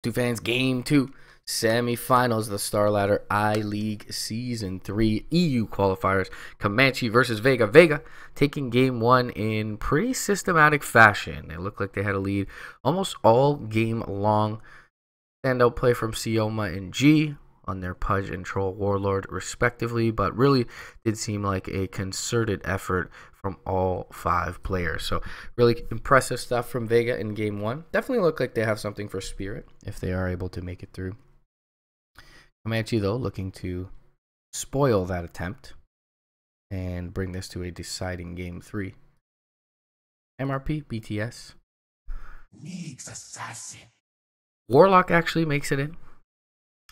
Two fans, game two, semifinals of the Star Ladder I-League Season 3 EU qualifiers. Comanche versus Vega. Vega taking game one in pretty systematic fashion. It looked like they had a lead almost all game long. Standout play from Sioma and G on their Pudge and Troll Warlord respectively, but really did seem like a concerted effort from all five players. So really impressive stuff from Vega in game one. Definitely look like they have something for Spirit if they are able to make it through. Comanche, though, looking to spoil that attempt and bring this to a deciding game three. MRP, BTS. League's assassin. Warlock actually makes it in.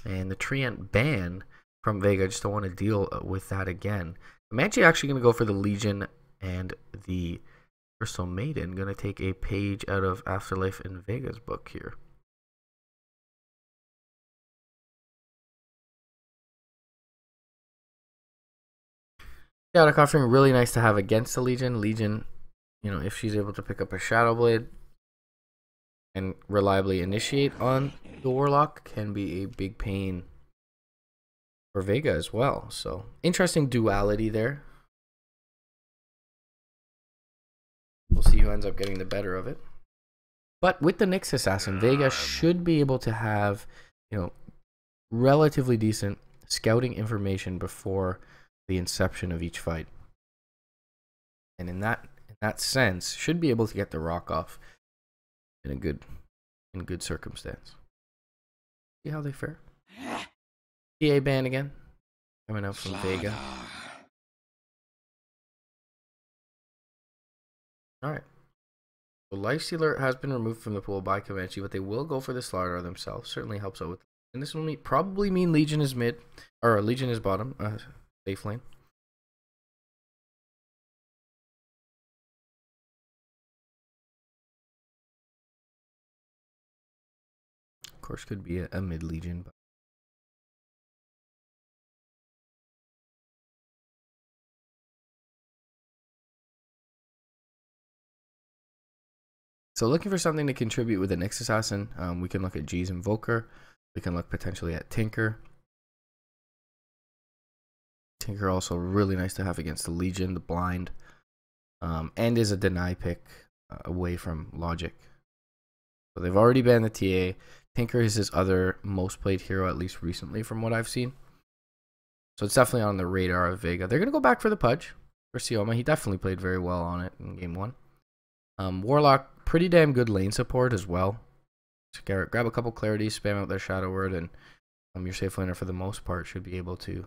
And the Treant ban from Vega, just don't want to deal with that again. Comanche actually going to go for the Legion and the Crystal Maiden. Going to take a page out of Afterlife in Vega's book here. Chaotic Offering, really nice to have against the Legion. Legion, you know, if she's able to pick up a Shadow Blade and reliably initiate on the Warlock, can be a big pain for Vega as well. So interesting duality there. We'll see who ends up getting the better of it. But with the Nyx Assassin, Vega should be able to have, you know, relatively decent scouting information before the inception of each fight. And in that sense, should be able to get the rock off in good circumstance. See how they fare. PA ban again. Coming out from Vega. Alright. So Lifestealer has been removed from the pool by Comanche, but they will go for the Slaughter themselves. Certainly helps out with. And this will probably mean Legion is mid, or Legion is bottom, safe lane. Of course, could be a mid Legion, but so looking for something to contribute with the Nyx Assassin, we can look at G's Invoker. We can look potentially at Tinker. Tinker also really nice to have against the Legion, the Blind, and is a deny pick away from Logic. So they've already banned the TA. Tinker is his other most played hero, at least recently from what I've seen. So it's definitely on the radar of Vega. They're going to go back for the Pudge for Sioma. He definitely played very well on it in game one. Warlock, pretty damn good lane support as well. So grab a couple clarities, spam out their Shadow Word, and your safe laner for the most part should be able to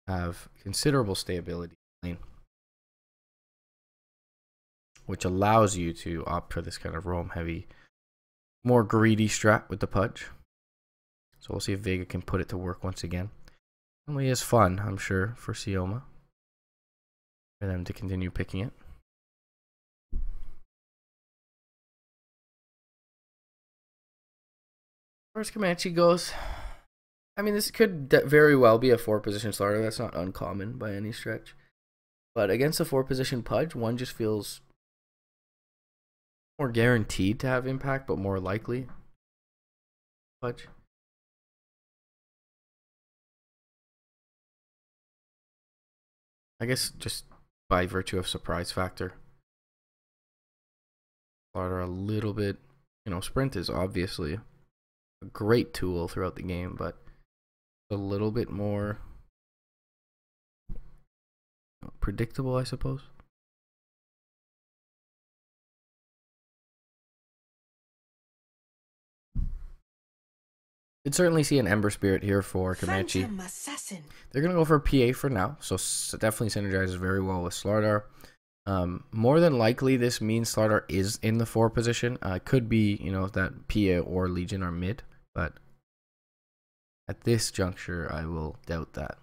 have considerable stability in lane, which allows you to opt for this kind of roam heavy, more greedy strat with the Pudge. So we'll see if Vega can put it to work once again. Only is fun, I'm sure, for Sioma, for them to continue picking it. As far as Comanche goes, I mean, this could very well be a 4-position starter. That's not uncommon by any stretch. But against a 4-position Pudge, one just feels more guaranteed to have impact, but more likely Pudge. I guess just by virtue of surprise factor. Starter a little bit, you know, Sprint is obviously a great tool throughout the game, but a little bit more predictable, I suppose. You'd certainly see an Ember Spirit here for Comanche. They're going to go for PA for now, so definitely synergizes very well with Slardar. More than likely, this means Slardar is in the 4 position. Could be, you know, that PA or Legion are mid, but at this juncture, I will doubt that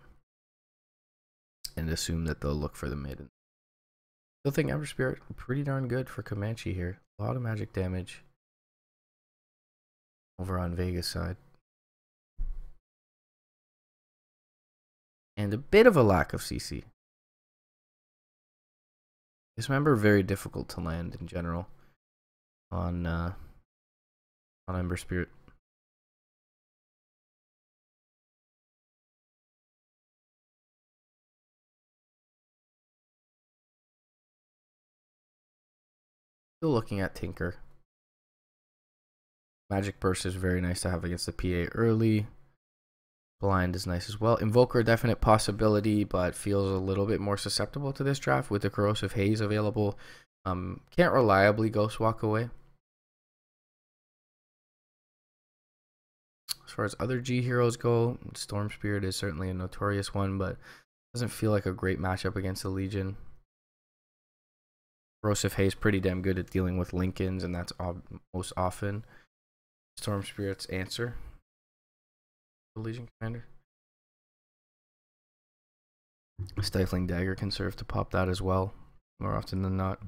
and assume that they'll look for the mid. Still think Ember Spirit pretty darn good for Comanche here. A lot of magic damage over on Vega's side. And a bit of a lack of CC. Dismember very difficult to land in general on Ember Spirit. Still looking at Tinker. Magic Burst is very nice to have against the PA early. Blind is nice as well. Invoker, definite possibility, but feels a little bit more susceptible to this draft with the Corrosive Haze available. Can't reliably Ghost Walk away. As far as other G heroes go, Storm Spirit is certainly a notorious one, but doesn't feel like a great matchup against the Legion. Corrosive Haze pretty damn good at dealing with Lincolns, and that's most often Storm Spirit's answer. The Legion Commander. Stifling Dagger can serve to pop that as well, more often than not.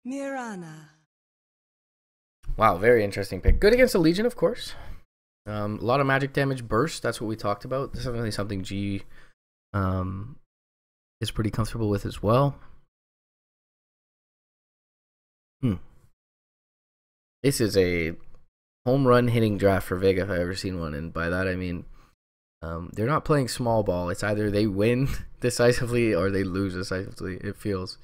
Mirana. Wow, very interesting pick. Good against the Legion, of course. A lot of magic damage burst. That's what we talked about. This is definitely something G is pretty comfortable with as well. This is a home run hitting draft for Vega if I've ever seen one, and by that I mean they're not playing small ball. It's either they win decisively or they lose decisively. It feels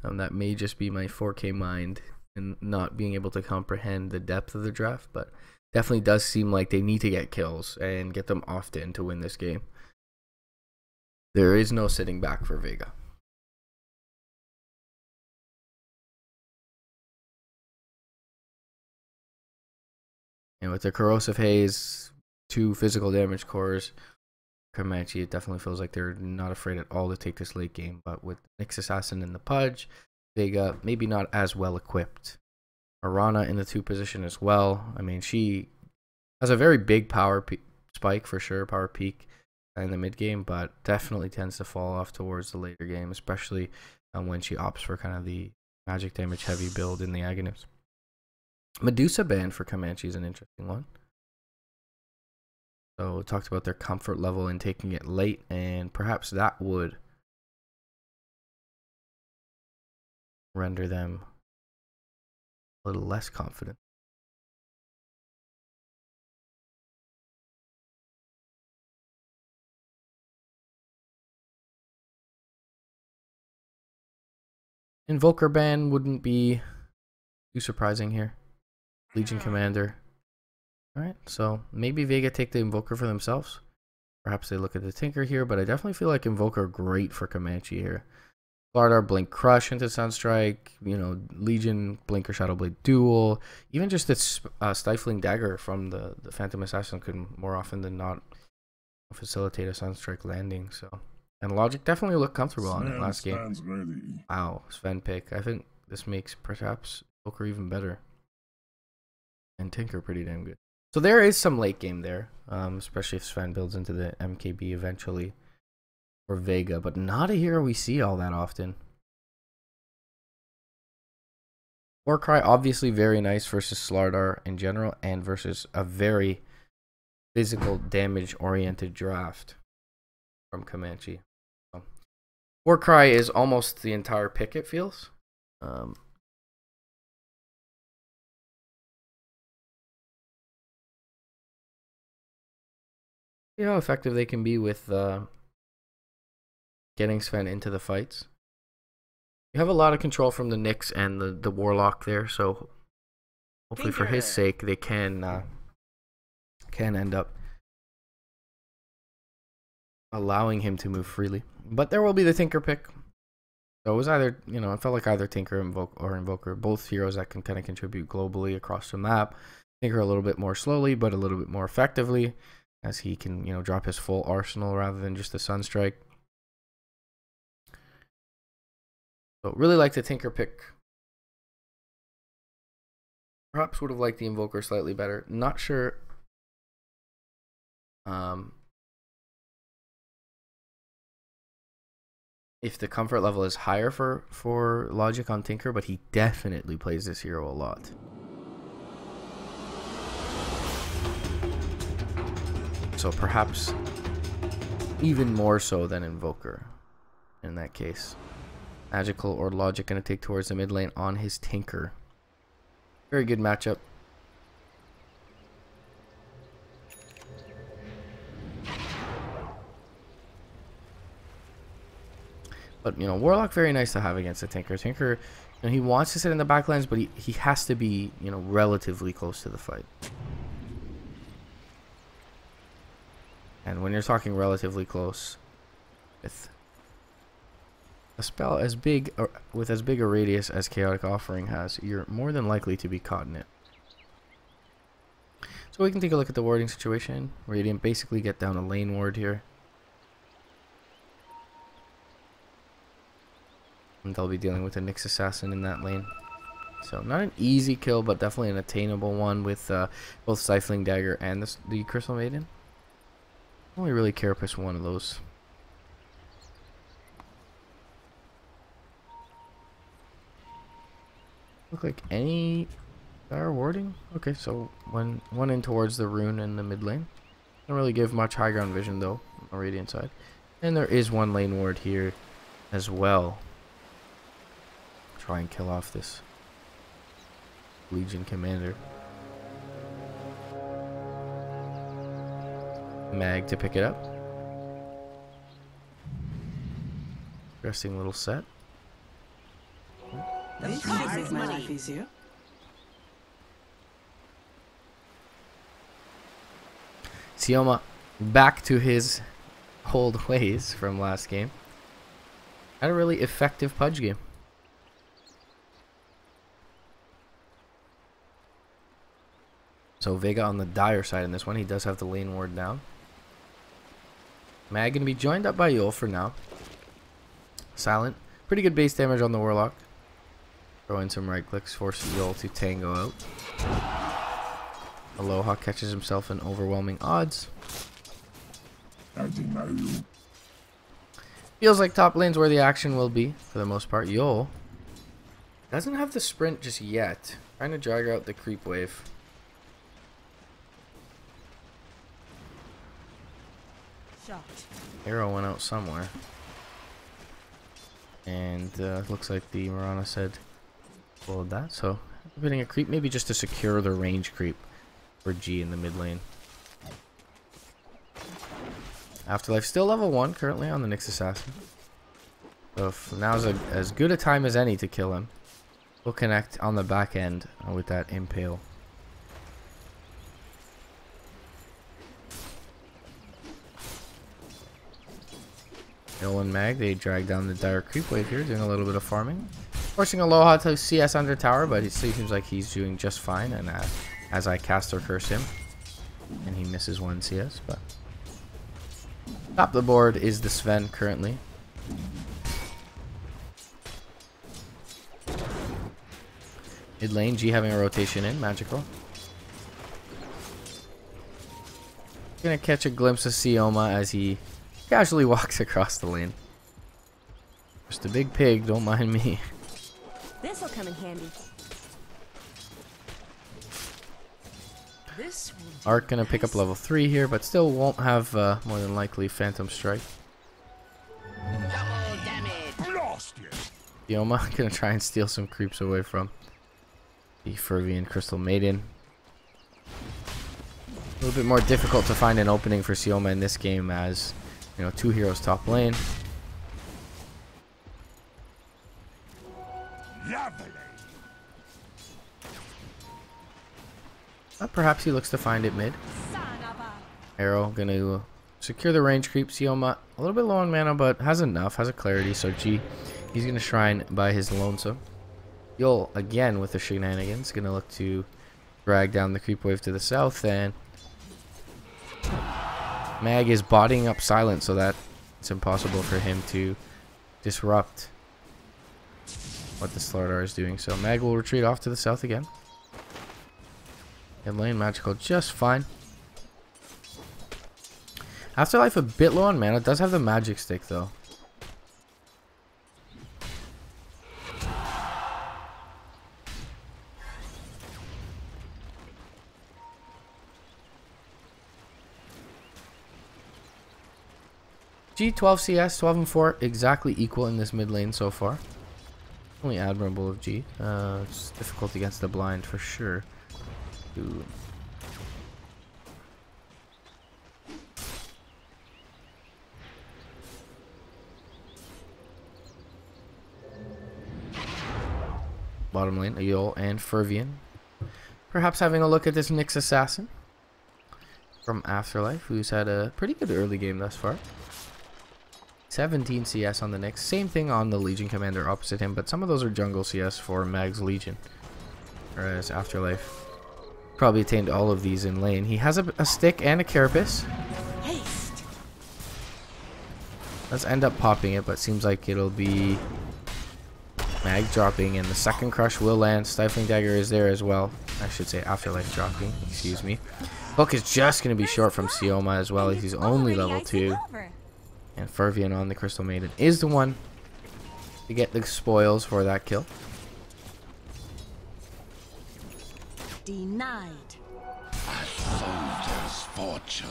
that may just be my 4K mind and not being able to comprehend the depth of the draft, but definitely does seem like they need to get kills and get them often to win this game. There is no sitting back for Vega. And with the Corrosive Haze, 2 physical damage cores, Comanche, it definitely feels like they're not afraid at all to take this late game. But with Nyx Assassin and the Pudge, Vega maybe not as well equipped. Arana in the 2 position as well. I mean, she has a very big power spike for sure, power peak in the mid game, but definitely tends to fall off towards the later game, especially when she opts for kind of the magic damage heavy build in the Aghanim's. Medusa ban for Comanche is an interesting one. So we talked about their comfort level in taking it late, and perhaps that would render them a little less confident. Invoker ban wouldn't be too surprising here. Legion Commander. Alright, so maybe Vega take the Invoker for themselves. Perhaps they look at the Tinker here, but I definitely feel like Invoker great for Comanche here. Slardar, Blink Crush into Sunstrike, you know, Legion, Blinker Shadowblade Duel. Even just this Stifling Dagger from the Phantom Assassin could more often than not facilitate a Sunstrike landing. So, and Logic definitely looked comfortable on it last game. Ready. Wow, Sven pick. I think this makes perhaps Invoker even better. And Tinker pretty damn good. So there is some late game there, especially if Sven builds into the MKB eventually. Or Vega, but not a hero we see all that often. Warcry, obviously very nice versus Slardar in general, and versus a very physical damage-oriented draft from Comanche. So, Warcry is almost the entire pick, it feels. See how effective they can be with getting Sven into the fights. You have a lot of control from the Nyx and the Warlock there, so hopefully for his sake they can end up allowing him to move freely. But there will be the Tinker pick. So it was either, you know, it felt like either Tinker or Invoker, both heroes that can kind of contribute globally across the map. Tinker a little bit more slowly, but a little bit more effectively, as he can, you know, drop his full arsenal rather than just the Sunstrike. So really like the Tinker pick. Perhaps would have liked the Invoker slightly better. Not sure. If the comfort level is higher for Logic on Tinker, but he definitely plays this hero a lot. So perhaps even more so than Invoker in that case. Magical or Logic going to take towards the mid lane on his Tinker. Very good matchup. But, you know, Warlock, very nice to have against a Tinker. Tinker, you know, he wants to sit in the backlands, but he has to be, you know, relatively close to the fight. And when you're talking relatively close, with a spell as big, or with as big a radius as Chaotic Offering has, you're more than likely to be caught in it. So we can take a look at the warding situation. Radiant basically get down a lane ward here. And they'll be dealing with a Nyx Assassin in that lane. So not an easy kill, but definitely an attainable one with both Stifling Dagger and the Crystal Maiden. Only really carapace one of those. Look like any dire warding. Okay, so one in towards the rune in the mid lane. Don't really give much high ground vision though on the Radiant side. And there is one lane ward here as well. Try and kill off this Legion commander. Mag to pick it up. Interesting little set. This makes my life easier. Sioma back to his old ways from last game. Had a really effective Pudge game. So Vega on the dire side in this one. He does have the lane ward down. Mag gonna be joined up by Yul for now. Silent. Pretty good base damage on the Warlock. Throw in some right clicks, force Yul to tango out. Aloha catches himself in overwhelming odds. Feels like top lane's where the action will be for the most part. Yul doesn't have the sprint just yet. Trying to drag out the creep wave. Arrow went out somewhere. And looks like the Mirana said followed that. So hitting a creep maybe just to secure the range creep for G in the mid lane. Afterlife still level 1 currently on the Nyx Assassin. So now's as good a time as any to kill him. We'll connect on the back end with that Impale. Yul and Mag, they drag down the dire creep wave here, doing a little bit of farming. Forcing Aloha to CS under tower, but it seems like he's doing just fine. And as I caster curse him, and he misses one CS, but top of the board is the Sven currently. Mid lane, G having a rotation in, magical. Gonna catch a glimpse of Sioma as he casually walks across the lane. Just a big pig, don't mind me. This'll come in handy. Arc gonna pick up level 3 here, but still won't have more than likely Phantom Strike. Sioma gonna try and steal some creeps away from the Fervian Crystal Maiden. A little bit more difficult to find an opening for Sioma in this game as, you know, 2 heroes top lane. Perhaps he looks to find it mid. Arrow gonna secure the range creep. Sioma a little bit low on mana, but has enough, has a clarity. So G, he's gonna shrine by his lonesome. Yul again with the shenanigans, gonna look to drag down the creep wave to the south, and Mag is bodying up Silent so that it's impossible for him to disrupt what the Slardar is doing. So Mag will retreat off to the south again. And lane magical just fine. Afterlife a bit low on mana, does have the magic stick though. G 12 CS, 12 and 4, exactly equal in this mid lane so far. Only admirable of G. It's difficult against the blind for sure. Ooh. Bottom lane, Ayol and Fervian. Perhaps having a look at this Nyx Assassin from Afterlife, who's had a pretty good early game thus far. 17 CS on the Nyx. Same thing on the Legion Commander opposite him, but some of those are jungle CS for Mag's Legion. Whereas Afterlife probably attained all of these in lane. He has a stick and a carapace. Haste. Let's end up popping it, but seems like it'll be Mag dropping, and the second crush will land. Stifling Dagger is there as well. I should say Afterlife dropping, excuse me. Hook is just going to be short from Sioma as well. He's only level 2. And Fervian on the Crystal Maiden is the one to get the spoils for that kill. Denied. A soldier's fortune.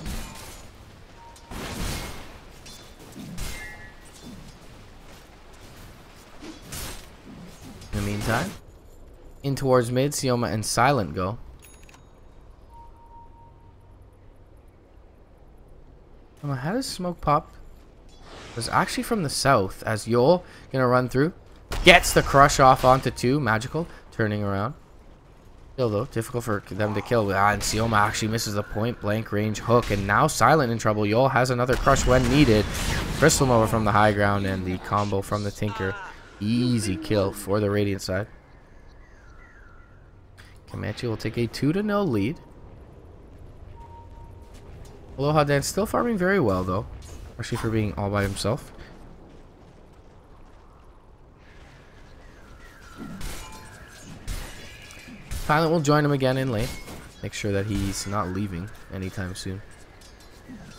In the meantime, in towards mid, Sioma and Silent go. How does smoke pop? It was actually from the south, as Yol gonna run through. Gets the crush off onto 2. Magical. Turning around. Still though, difficult for them to kill. And Sioma actually misses the point blank range hook. And now Silent in trouble. Yol has another crush when needed. Crystal Nova from the high ground and the combo from the Tinker. Easy kill for the Radiant side. Comanche will take a 2-0 lead. Aloha Dance still farming very well though. Especially for being all by himself. Silent will join him again in lane. Make sure that he's not leaving anytime soon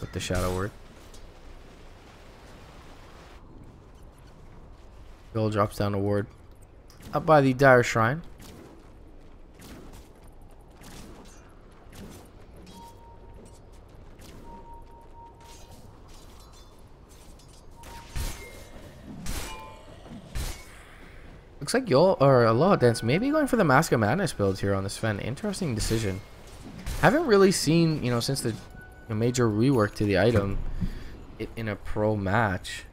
with the Shadow Word. Bill drops down a ward up by the Dire Shrine. Looks like Yol or Aloha Dance maybe going for the Mask of Madness build here on this Fen. Interesting decision. Haven't really seen, you know, since the major rework to the item in a pro match.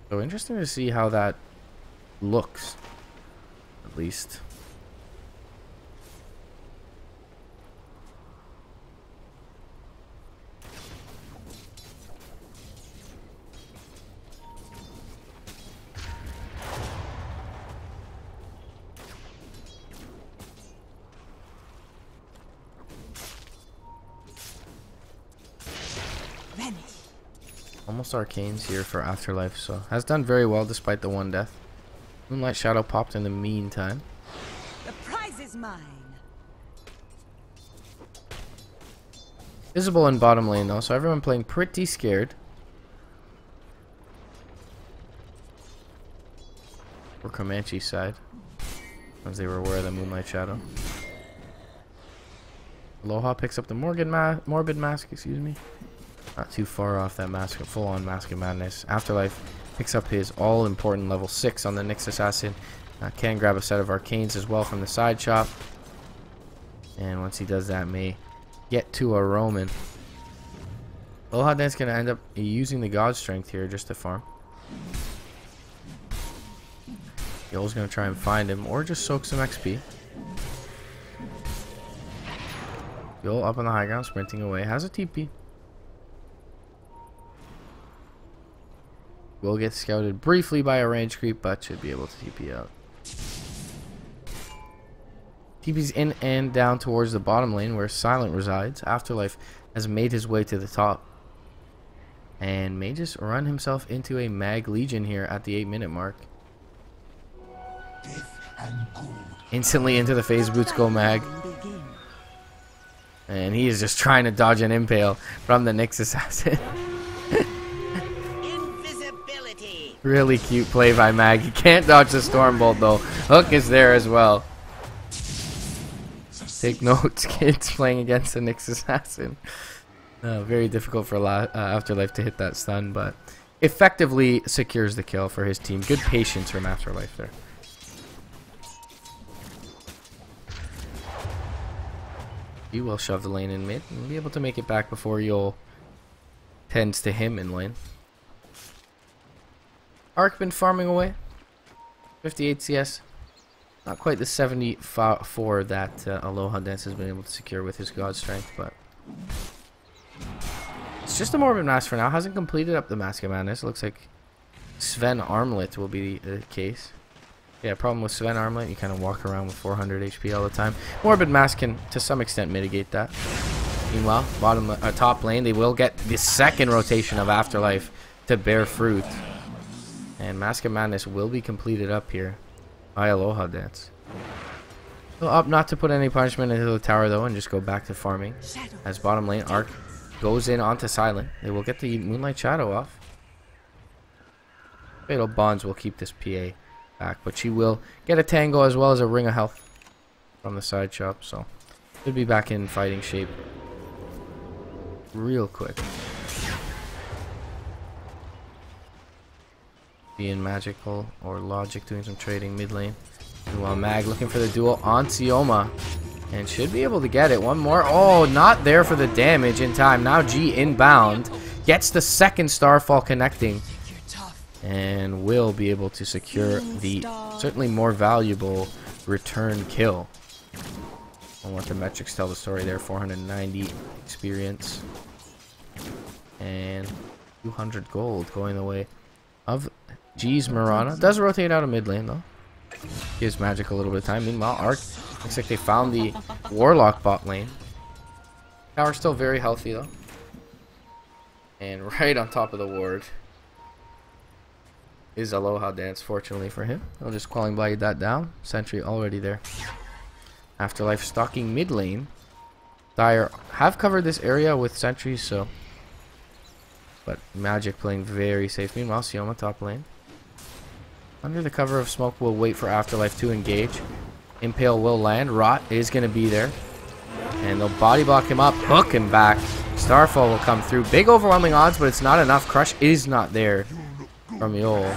So interesting to see how that looks, at least. Almost arcanes here for Afterlife, so has done very well despite the 1 death. Moonlight Shadow popped in the meantime. The prize is mine. Visible in bottom lane though, so everyone playing pretty scared. For Comanche's side, as they were aware of the Moonlight Shadow. Aloha picks up the Morbid Mask, excuse me. Not too far off that mask, full-on Mask of Madness. Afterlife picks up his all-important level 6 on the Nyx Assassin. Can grab a set of arcanes as well from the side shop. And once he does that, may get to a Roman. Aloha Dance going to end up using the God Strength here just to farm. Yol's going to try and find him or just soak some XP. Yol up on the high ground, sprinting away. Has a TP. Will get scouted briefly by a range creep, but should be able to TP out. TP's in and down towards the bottom lane where Silent resides. Afterlife has made his way to the top. And may just run himself into a Mag Legion here at the 8-minute mark. Instantly into the phase boots go Mag. And he is just trying to dodge an impale from the Nyx Assassin. Really cute play by Mag. He can't dodge the Stormbolt though. Hook is there as well. Take notes, kids playing against the Nyx Assassin. Very difficult for Afterlife to hit that stun, but effectively secures the kill for his team. Good patience from Afterlife there. He will shove the lane in mid and be able to make it back before Yol tends to him in lane. Arc been farming away. 58 CS. Not quite the 74 that Aloha Dance has been able to secure with his God Strength, but it's just a Morbid Mask for now. Hasn't completed up the Mask of Madness. Looks like Sven Armlet will be the case. Yeah, problem with Sven Armlet, you kind of walk around with 400 HP all the time. Morbid Mask can, to some extent, mitigate that. Meanwhile, top lane, they will get the second rotation of Afterlife to bear fruit. And Mask of Madness will be completed up here by Aloha Dance. They'll opt not to put any punishment into the tower, though, and just go back to farming. As bottom lane, Arc goes in onto Silent. They will get the Moonlight Shadow off. Fatal Bonds will keep this PA back, but she will get a Tango as well as a Ring of Health from the side shop, so should be back in fighting shape real quick. Being Magical or Logic doing some trading mid lane. Meanwhile, Mag looking for the duel on Sioma and should be able to get it. One more. Oh, not there for the damage in time. Now G inbound gets the second Starfall connecting and will be able to secure the certainly more valuable return kill. I'll let the metrics tell the story there. 490 experience and 200 gold going the way of G's Mirana. Does rotate out of mid lane though. Gives Magic a little bit of time. Meanwhile, Arc looks like they found the Warlock bot lane. Tower's still very healthy though. And right on top of the ward is Aloha Dance, fortunately for him. I'll just Quelling Blade that down. Sentry already there. Afterlife stalking mid lane. Dire have covered this area with sentries, so. But Magic playing very safe. Meanwhile, Sioma top lane. Under the cover of smoke, will wait for Afterlife to engage. Impale will land. Rot is going to be there. And they'll body block him up, hook him back. Starfall will come through. Big overwhelming odds, but it's not enough. Crush is not there from Yol.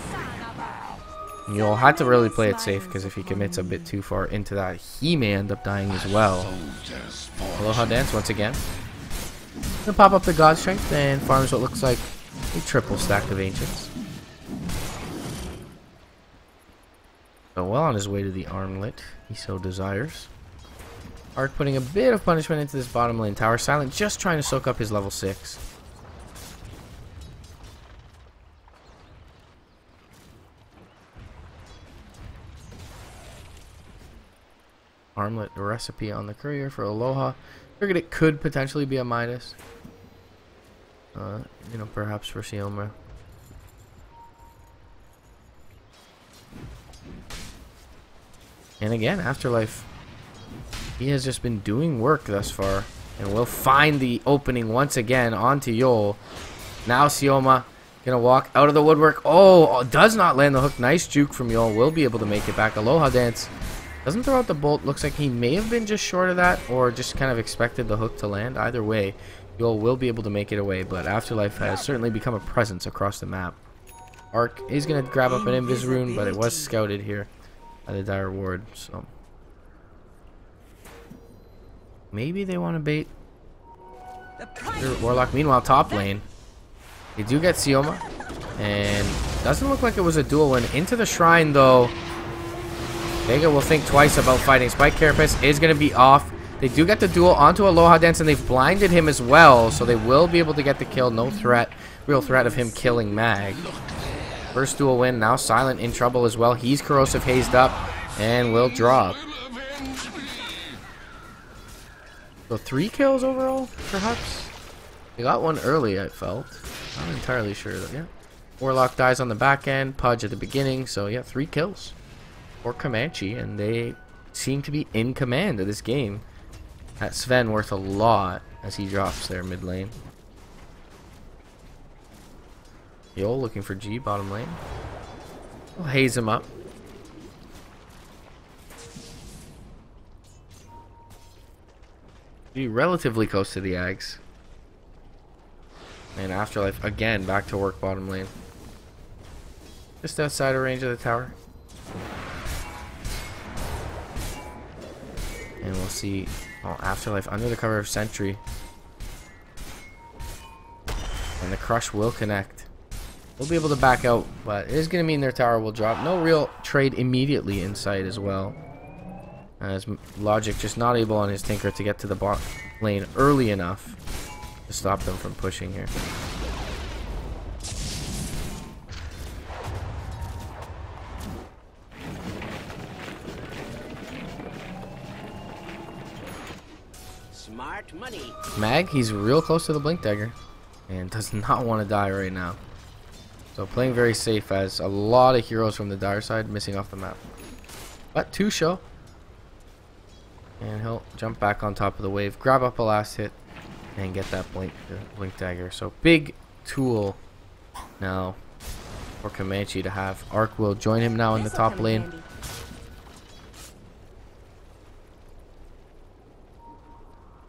Yol had to really play it safe, because if he commits a bit too far into that, he may end up dying as well. Aloha Dance once again. Gonna pop up the God Strength and farms what looks like a triple stack of Ancients. So well on his way to the Armlet, he so desires. Arc putting a bit of punishment into this bottom lane tower. Silent just trying to soak up his level 6. Armlet recipe on the courier for Aloha. Figured it could potentially be a Midas. You know, perhaps for Sioma. And again, Afterlife, he has just been doing work thus far. And will find the opening once again onto Yol. Now Sioma gonna walk out of the woodwork. Oh, does not land the hook. Nice juke from Yol. Will be able to make it back. Aloha Dance doesn't throw out the bolt. Looks like he may have been just short of that, or just kind of expected the hook to land. Either way, Yol will be able to make it away, but Afterlife has certainly become a presence across the map. Arc is going to grab up an Invis Rune, but it was scouted here by the Dire Ward, so maybe they want to bait Warlock. Meanwhile, top lane, they do get Sioma, and doesn't look like it was a duel win. Into the shrine, though. Vega will think twice about fighting. Spike Carapace is going to be off. They do get the duel onto Aloha Dance, and they've blinded him as well, so they will be able to get the kill. No threat, real threat of him killing Mag. First duel win. Now Silent in trouble as well. He's Corrosive Hazed up and will drop. So 3 kills overall, perhaps? They got one early, I felt. Not entirely sure, though. Yeah. Warlock dies on the back end. Pudge at the beginning. So, yeah, 3 kills for Comanche, and they seem to be in command of this game. That Sven worth a lot as he drops there mid lane. Yol looking for G bottom lane. We'll haze him up. Be relatively close to the Ags. And Afterlife again back to work bottom lane. Just outside of range of the tower. And we'll see Afterlife under the cover of Sentry. And the Crush will connect. We'll be able to back out, but it is going to mean their tower will drop. No real trade immediately in sight as well. As Logic just not able on his Tinker to get to the bot lane early enough to stop them from pushing here. Smart money. Mag, he's real close to the Blink Dagger and does not want to die right now. So playing very safe as a lot of heroes from the dire side missing off the map. But 2 show. And he'll jump back on top of the wave, grab up a last hit, and get that Blink Dagger. So big tool now for Comanche to have. Arc will join him now in the top lane.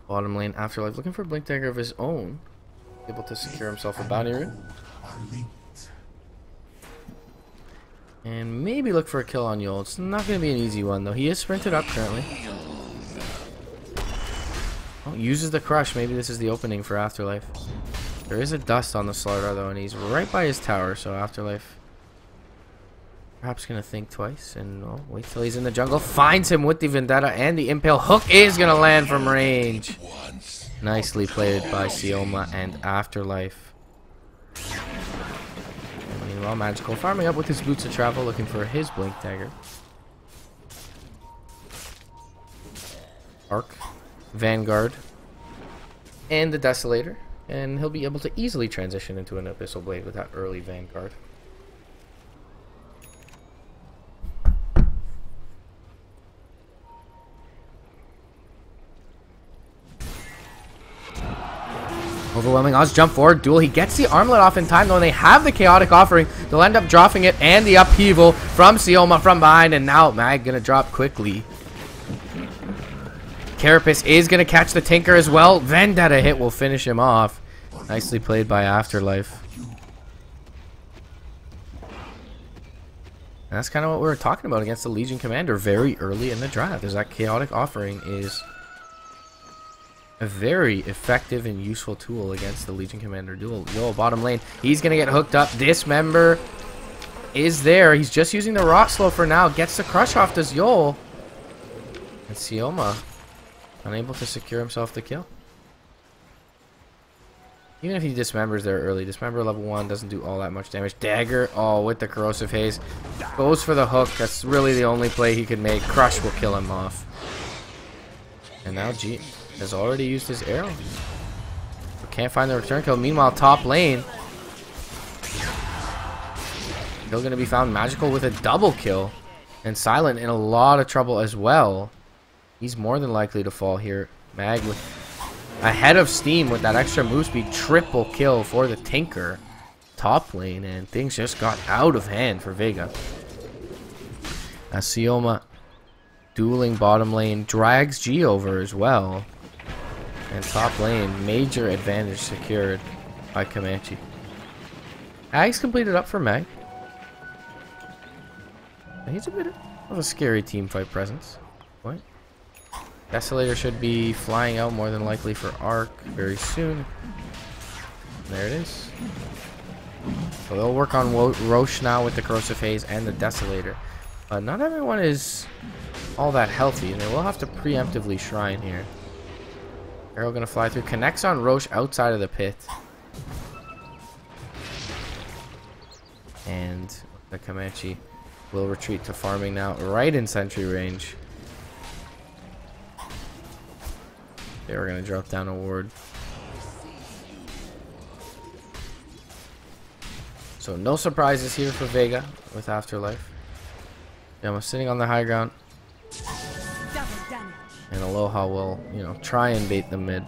Bottom lane, Afterlife looking for a Blink Dagger of his own. Able to secure himself a bounty rune. And maybe look for a kill on Yol. It's not going to be an easy one though. He is sprinted up currently. Oh, uses the crush. Maybe this is the opening for Afterlife. There is a dust on the Slardar though, and he's right by his tower, so Afterlife perhaps gonna think twice and wait till he's in the jungle. Finds him with the Vendetta, and the Impale hook is gonna land from range. Nicely played by Sioma and Afterlife. And meanwhile, Magical farming up with his Boots of Travel, looking for his Blink Dagger. Arc, Vanguard, and the Desolator, and he'll be able to easily transition into an Abyssal Blade with that early Vanguard. Overwhelming odds, jump forward, duel. He gets the armlet off in time though, and they have the chaotic offering. They'll end up dropping it, and the upheaval from Sioma from behind, and now Mag gonna drop quickly. Carapace is gonna catch the Tinker as well. Vendetta hit will finish him off. Nicely played by Afterlife. And that's kind of what we were talking about against the Legion Commander very early in the draft. Is that chaotic offering is a very effective and useful tool against the Legion Commander duel. Yol bottom lane. He's going to get hooked up. Dismember is there. He's just using the Rot Slow for now. Gets the crush off, does Yol. And Sioma unable to secure himself the kill. Even if he dismembers there early. Dismember level 1 doesn't do all that much damage. Dagger, oh, with the Corrosive Haze. Goes for the hook. That's really the only play he could make. Crush will kill him off. And now G has already used his arrow. But can't find the return kill. Meanwhile, top lane. Still going to be found. Magical with a double kill. And Silent in a lot of trouble as well. He's more than likely to fall here. Mag with ahead of steam with that extra move speed. Triple kill for the Tinker. Top lane. And things just got out of hand for Vega. As Sioma dueling bottom lane drags G over as well. And top lane, major advantage secured by Comanche. Ag's completed up for Mag. He's a bit of a scary teamfight presence. Point. Desolator should be flying out more than likely for Arc very soon. And there it is. So they'll work on Roche now with the Corrosive Haze and the Desolator. But not everyone is all that healthy, and they will have to preemptively Shrine here. Arrow gonna fly through, connects on Roche outside of the pit. And the Comanche will retreat to farming now, right in sentry range. They were gonna drop down a ward. So no surprises here for Vega with Afterlife. Yama sitting on the high ground. And Aloha will, you know, try and bait the mid.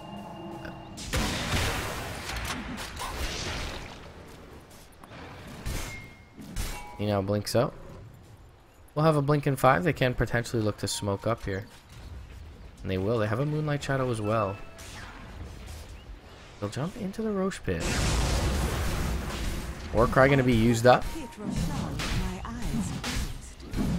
He now blinks out. We'll have a blink in 5. They can potentially look to smoke up here. And they will. They have a Moonlight Shadow as well. They'll jump into the Roche pit. Warcry going to be used up.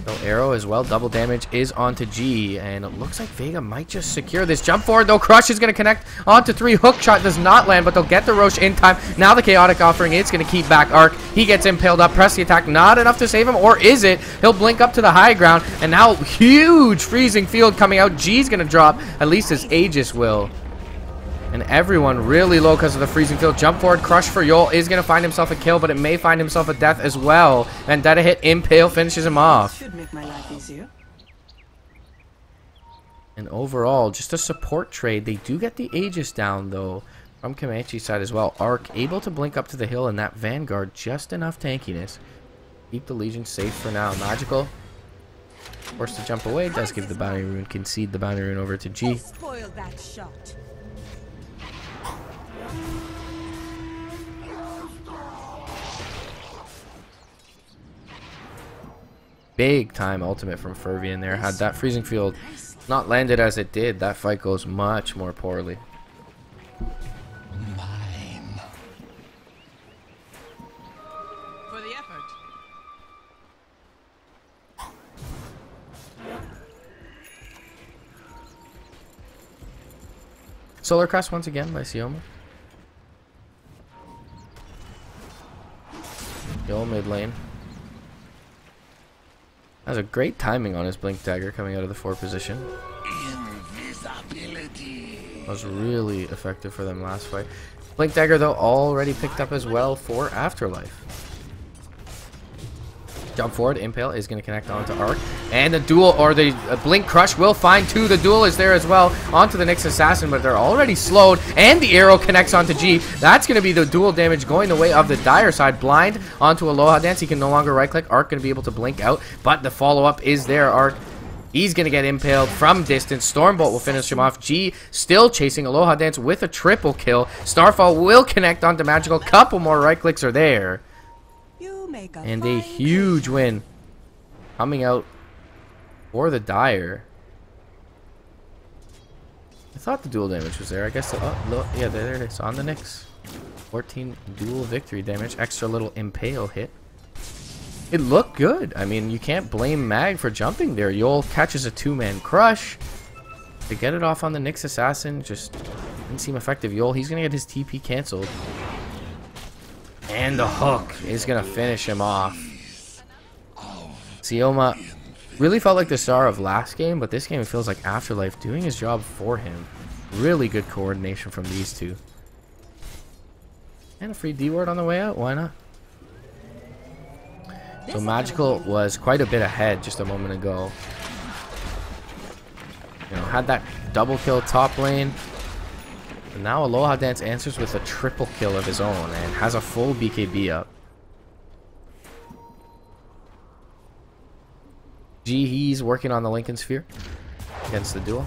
So arrow as well. Double damage is onto G. And it looks like Vega might just secure this. Jump forward though. Crush is going to connect onto 3. Hook shot does not land, but they'll get the Roche in time. Now the Chaotic Offering is going to keep back Arc. He gets impaled up. Press the attack. Not enough to save him. Or is it? He'll blink up to the high ground. And now huge freezing field coming out. G's going to drop. At least his Aegis will. And everyone really low because of the freezing field. Jump forward, crush for Yol is going to find himself a kill, but it may find himself a death as well. Vendetta hit, impale finishes him off. Should make my life easier. And overall, just a support trade. They do get the Aegis down though from Comanche's side as well. Arc able to blink up to the hill, and that Vanguard just enough tankiness. Keep the Legion safe for now. Magical forced to jump away, does give the bounty rune, concede the bounty rune over to G. Spoil that shot. Big time ultimate from Fervy in there. Had that freezing field not landed as it did, that fight goes much more poorly. Mine. For the effort. Solar Crest once again by Sioma. Yol mid lane. Has a great timing on his Blink Dagger coming out of the 4 position. Invisibility. Was really effective for them last fight. Blink Dagger though already picked up as well for Afterlife. Jump forward, Impale is going to connect onto Arc. And the duel, or the Blink Crush will find 2. The duel is there as well onto the Nyx Assassin, but they're already slowed. And the arrow connects onto G. That's going to be the duel damage going the way of the Dire side. Blind onto Aloha Dance. He can no longer right click. Arc going to be able to blink out, but the follow-up is there. Arc, he's going to get impaled from distance. Stormbolt will finish him off. G still chasing Aloha Dance with a triple kill. Starfall will connect onto Magical. Couple more right clicks are there. And a huge win coming out for the Dire. I thought the dual damage was there. I guess. Yeah, there it is on the Nyx. 14 dual victory damage. Extra little impale hit. It looked good. I mean, you can't blame Mag for jumping there. Yol catches a 2-man crush to get it off on the Nyx Assassin. Just didn't seem effective. Yol, he's gonna get his TP canceled. And the hook is going to finish him off. Sioma really felt like the star of last game, but this game it feels like Afterlife doing his job for him. Really good coordination from these two. And a free D-word on the way out. Why not? So Magical was quite a bit ahead just a moment ago. You know, had that double kill top lane. And now Aloha Dance answers with a triple kill of his own and has a full BKB up. G, he's working on the Lincoln Sphere against the duel.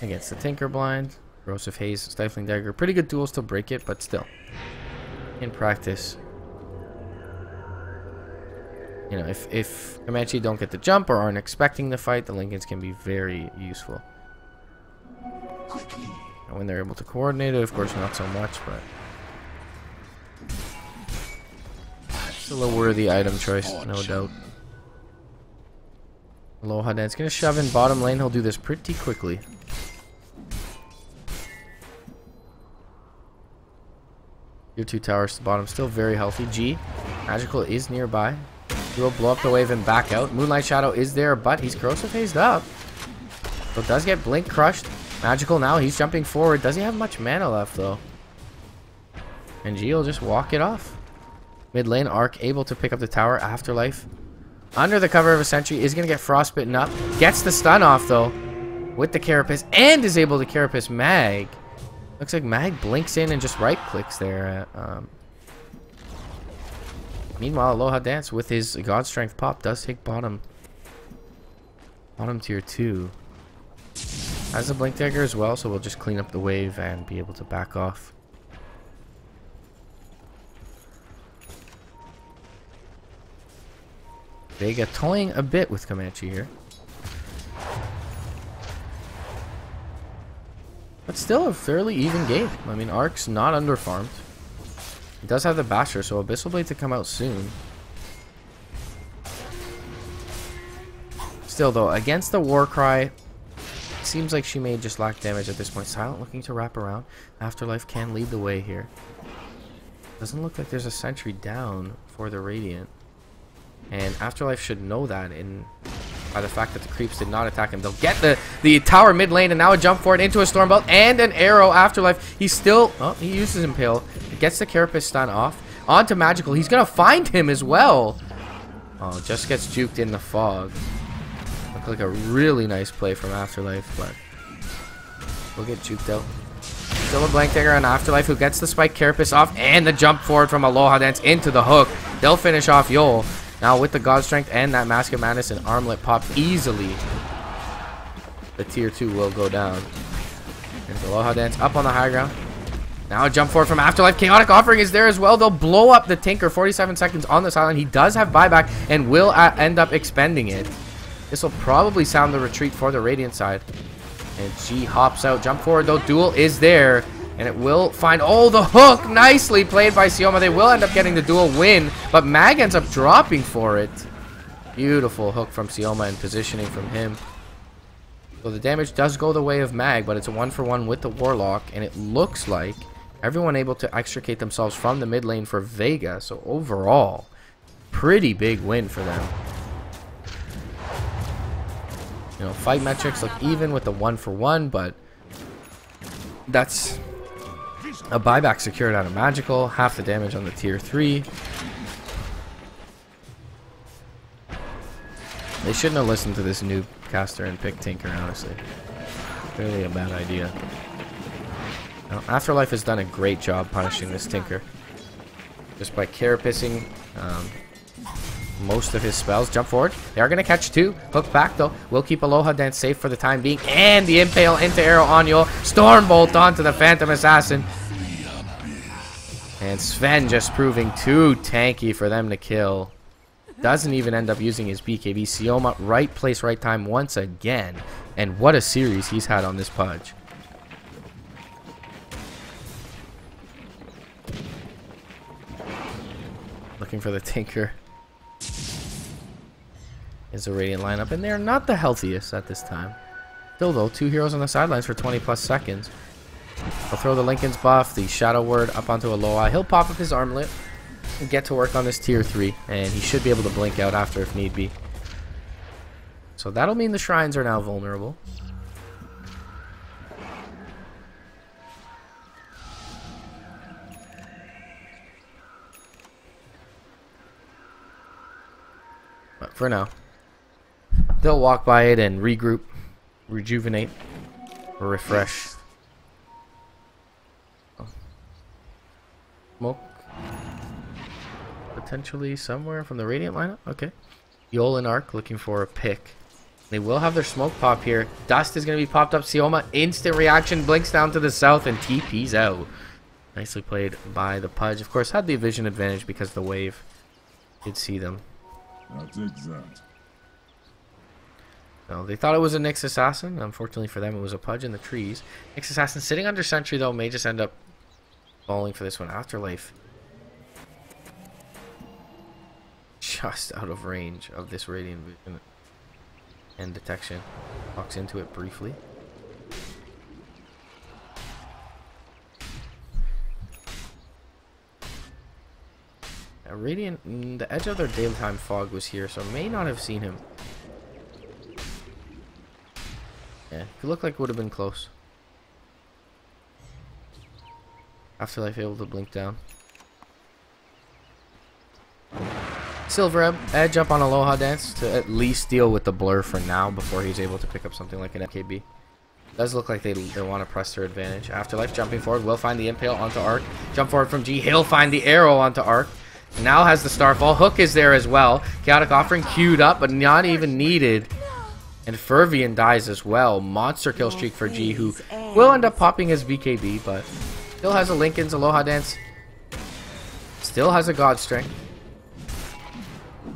Against the Tinker Blind. Corrosive Haze, Stifling Dagger. Pretty good duels to break it, but still. In practice. You know, if Comanche don't get the jump or aren't expecting the fight, the Lincolns can be very useful. And when they're able to coordinate it, of course, not so much, but still a worthy item choice, no doubt. Aloha Dance gonna shove in bottom lane. He'll do this pretty quickly. Your 2 towers to the bottom, still very healthy. G, Magical is nearby. He will blow up the wave and back out. Moonlight Shadow is there, but he's corrosive hazed up. So it does get Blink crushed. Magical now, he's jumping forward. Does he have much mana left though? And G will just walk it off. Mid lane, Arc able to pick up the tower. Afterlife under the cover of a sentry is going to get frostbitten up. Gets the stun off though with the Carapace and is able to Carapace Mag. Looks like Mag blinks in and just right clicks there. Meanwhile, Aloha Dance with his God Strength pop does take bottom tier 2. Has a Blink Dagger as well, so we'll just clean up the wave and be able to back off. Vega toying a bit with Comanche here. But still a fairly even game. I mean, Arc's not underfarmed. He does have the Basher, so Abyssal Blade to come out soon. Still, though, against the Warcry, seems like she may just lack damage at this point. Silent looking to wrap around. Afterlife can lead the way here. Doesn't look like there's a sentry down for the Radiant. And Afterlife should know that by the fact that the creeps did not attack him. They'll get the tower mid lane, and now a jump forward into a Stormbolt and an arrow. Afterlife, he's still... Oh, he uses Impale. Gets the Carapace stun off. Onto Magical. He's going to find him as well. Oh, just gets juked in the fog. Looked like a really nice play from Afterlife, but we'll get juked out. Still a blank dagger on Afterlife, who gets the spike Carapace off, and the jump forward from Aloha Dance into the hook. They'll finish off Yol. Now with the God Strength and that Mask of Madness and Armlet pop easily, the tier 2 will go down. And Aloha Dance up on the high ground. Now a jump forward from Afterlife. Chaotic Offering is there as well. They'll blow up the Tinker. 47 seconds on the silent. He does have buyback and will end up expending it. This will probably sound the retreat for the Radiant side. And G hops out. Jump forward though. Duel is there. And it will find... Oh, the hook! Nicely played by Sioma. They will end up getting the duel win. But Mag ends up dropping for it. Beautiful hook from Sioma and positioning from him. So the damage does go the way of Mag. But it's a 1-for-1 with the Warlock. And it looks like everyone able to extricate themselves from the mid lane for Vega. So overall, pretty big win for them. You know, fight metrics look even with the 1-for-1, but that's a buyback secured out of Magical. Half the damage on the tier 3. They shouldn't have listened to this noob caster and picked Tinker, honestly. Really a bad idea. Now, Afterlife has done a great job punishing this Tinker. Just by carapacing most of his spells. Jump forward. They are going to catch 2. Hook back, though. We'll keep Aloha Dance safe for the time being. And the Impale into arrow on Yol. Stormbolt onto the Phantom Assassin. And Sven just proving too tanky for them to kill. Doesn't even end up using his BKB. Sioma, right place, right time once again. And what a series he's had on this Pudge. Looking for the Tinker. Is a Radiant lineup, and they're not the healthiest at this time. Still though, 2 heroes on the sidelines for 20 plus seconds. I'll throw the Lincoln's buff, the Shadow Word up onto Aloha. He'll pop up his Armlet and get to work on this tier 3, and he should be able to blink out after if need be. So that'll mean the shrines are now vulnerable. But for now, they'll walk by it and regroup, rejuvenate, or refresh. Oh. Smoke. Potentially somewhere from the Radiant lineup. Okay. Yol and Arc looking for a pick. They will have their smoke pop here. Dust is going to be popped up. Sioma, instant reaction, blinks down to the south and TP's out. Nicely played by the Pudge. Of course, had the vision advantage because the wave did see them. I'll take that. No, they thought it was a Nyx Assassin. Unfortunately for them, it was a Pudge in the trees. Nyx Assassin sitting under sentry, though, may just end up falling for this one. Afterlife. Just out of range of this Radiant Vision and detection. Walks into it briefly. Radiant, the edge of their daytime fog was here, so may not have seen him. Yeah, it looked like it would have been close. Afterlife able to blink down. Silver edge up on Aloha Dance to at least deal with the blur for now before he's able to pick up something like an MKB. Does look like they want to press their advantage. Afterlife jumping forward will find the Impale onto Arc. Jump forward from G. He'll find the arrow onto Arc. Now has the Starfall. Hook is there as well. Chaotic Offering queued up, but not even needed. And Fervian dies as well. Monster kill streak for G, who will end up popping his BKB, but still has a Lincoln's Aloha Dance. Still has a God Strength.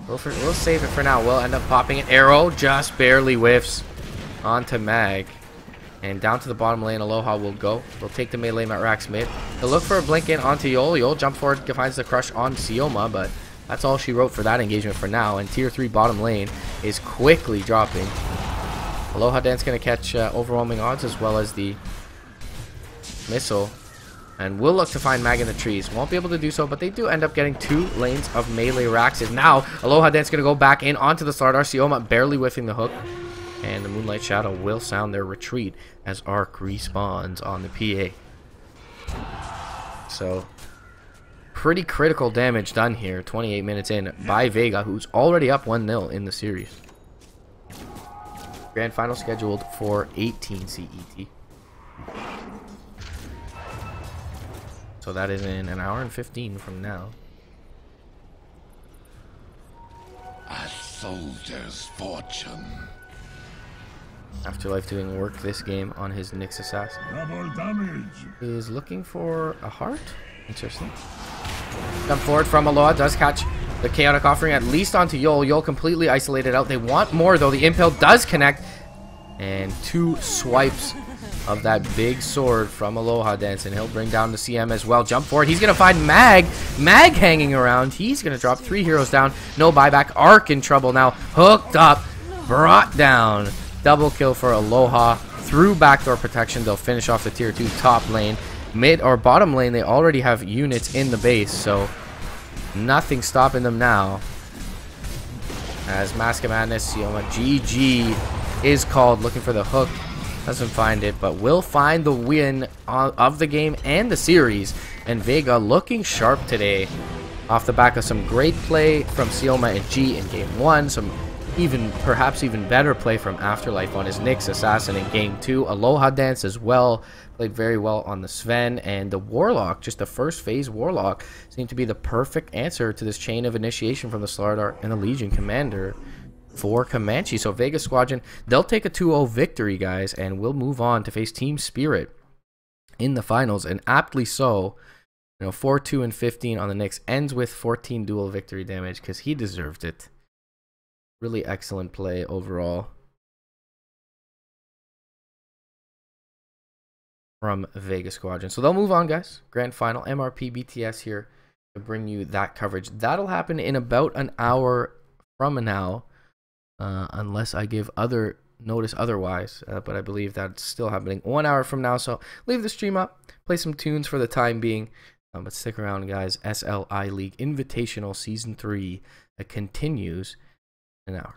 We'll save it for now. We'll end up popping an arrow. Just barely whiffs onto Mag. And down to the bottom lane, Aloha will go. We'll take the melee at Rax mid. They'll look for a blink in onto Yol. Yol jump forward, finds the crush on Sioma, but That's all she wrote for that engagement for now. And tier 3 bottom lane is quickly dropping. Aloha Dance going to catch overwhelming odds as well as the missile. And will look to find Mag in the trees. Won't be able to do so, but they do end up getting 2 lanes of melee racks. And now Aloha Dance going to go back in onto the Slardar. Sioma barely whiffing the hook. And the Moonlight Shadow will sound their retreat as Arc respawns on the PA. So, pretty critical damage done here, 28 minutes in, by Vega, who's already up 1-0 in the series. Grand final scheduled for 18 CET. So that is in an hour and 15 from now. A soldier's fortune. Afterlife doing work this game on his Nyx Assassin. Double damage. Is looking for a heart. Interesting. Come forward from Aloha. Does catch the Chaotic Offering at least onto Yol. Yol completely isolated out. They want more though. The Impale does connect. And 2 swipes of that big sword from Aloha Dance. And he'll bring down the CM as well. Jump forward. He's going to find Mag. Mag hanging around. He's going to drop 3 heroes down. No buyback. Arc in trouble now. Hooked up. Brought down. Double kill for Aloha. Through backdoor protection. They'll finish off the tier 2 top lane. Mid or bottom lane, they already have units in the base, so nothing stopping them now. As Mask of Madness, Sioma GG is called, looking for the hook. Doesn't find it, but will find the win of the game and the series. And Vega looking sharp today off the back of some great play from Sioma and G in game 1. Some perhaps even better play from Afterlife on his Nyx Assassin in game 2. Aloha Dance as well. Played very well on the Sven, and the Warlock, just the first phase Warlock, seemed to be the perfect answer to this chain of initiation from the Slardar and the Legion Commander for Comanche. So Vega Squadron, they'll take a 2-0 victory, guys, and we'll move on to face Team Spirit in the finals, and aptly so. 4-2 and 15 on the Nyx ends with 14 dual victory damage because he deserved it. Really excellent play overall from Vega Squadron. So they'll move on, guys. Grand final, MRP BTS here to bring you that coverage. That'll happen in about an hour from now, unless I give notice otherwise. But I believe that's still happening 1 hour from now. So leave the stream up, play some tunes for the time being. But stick around, guys. SLI League Invitational Season 3 continues in an hour.